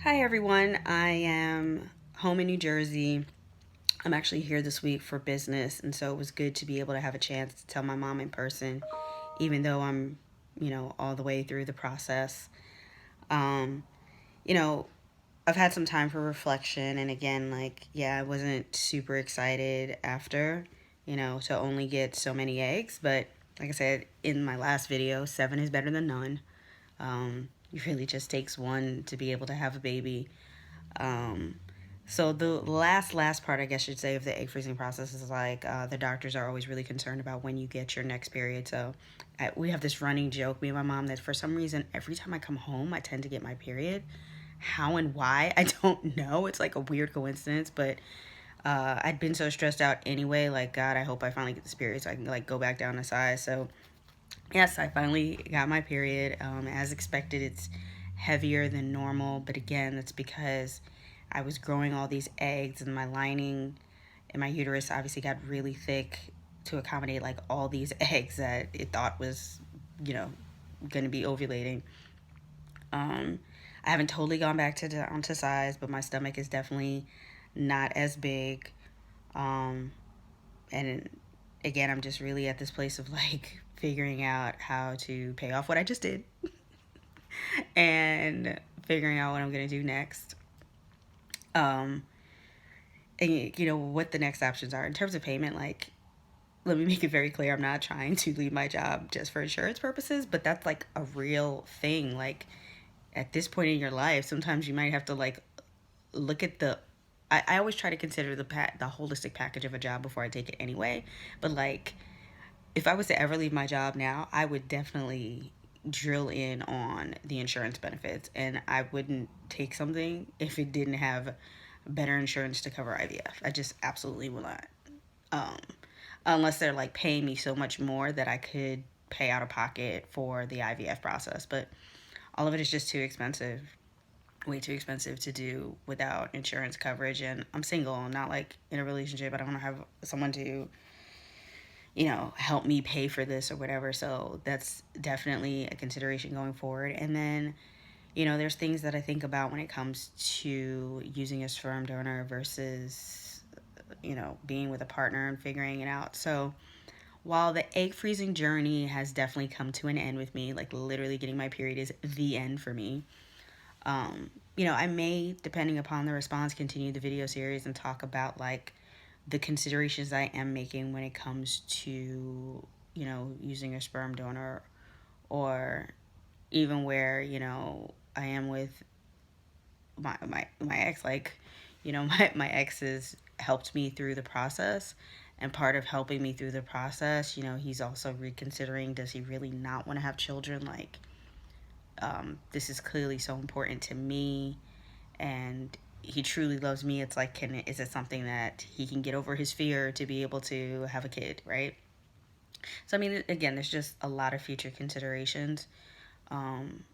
Hi everyone, I am home in New Jersey. I'm actually here this week for business, and so it was good to be able to have a chance to tell my mom in person, even though I'm, all the way through the process. Um, you know, I've had some time for reflection, and again, yeah, I wasn't super excited after, to only get so many eggs, but like I said in my last video, seven is better than none. It really just takes one to be able to have a baby. Um, so the last part, I guess you'd say, of the egg freezing process is the doctors are always really concerned about when you get your next period. So we have this running joke, me and my mom, that for some reason every time I come home, I tend to get my period. How and why, I don't know. It's like a weird coincidence, but I'd been so stressed out anyway. Like, God, I hope I finally get this period so I can go back down a size. So yes, I finally got my period. As expected, it's heavier than normal, but again, that's because I was growing all these eggs, and my lining in my uterus obviously got really thick to accommodate like all these eggs that it thought was, you know, going to be ovulating. Um, I haven't totally gone back to down to size, but my stomach is definitely not as big. Um, and again, I'm just really at this place of figuring out how to pay off what I just did and figuring out what I'm going to do next. Um, and what the next options are in terms of payment. Let me make it very clear, I'm not trying to leave my job just for insurance purposes, but that's like a real thing. Like, at this point in your life, sometimes you might have to look at the I always try to consider the holistic package of a job before I take it anyway. But if I was to ever leave my job now, I would definitely drill in on the insurance benefits, and I wouldn't take something if it didn't have better insurance to cover IVF. I just absolutely will not. Um, Unless they're paying me so much more that I could pay out of pocket for the IVF process, but all of it is just too expensive, way too expensive to do without insurance coverage. And I'm single, I'm not in a relationship. I don't want to have someone to help me pay for this or whatever. So that's definitely a consideration going forward. And then, there's things that I think about when it comes to using a sperm donor versus, being with a partner and figuring it out. So while the egg freezing journey has definitely come to an end with me, literally getting my period is the end for me. I may, depending upon the response, continue the video series and talk about the considerations I am making when it comes to, using a sperm donor, or even where, I am with my ex. My ex has helped me through the process, and part of helping me through the process, he's also reconsidering, does he really not want to have children? This is clearly so important to me, and he truly loves me. It's is it something that he can get over his fear to be able to have a kid, right? So I mean, again, there's just a lot of future considerations. um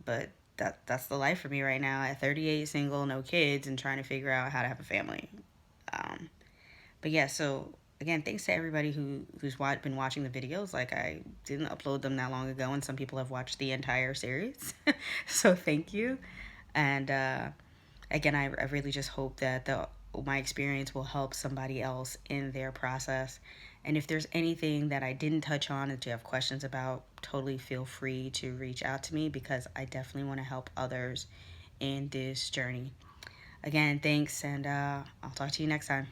but that's the life for me right now at 38, single, no kids, and trying to figure out how to have a family. um but yeah, so again, thanks to everybody who's been watching the videos. I didn't upload them that long ago, and some people have watched the entire series. So thank you. And again, I really just hope that my experience will help somebody else in their process. And if there's anything that I didn't touch on that you have questions about, totally feel free to reach out to me, because I definitely want to help others in this journey. Again, thanks, and I'll talk to you next time.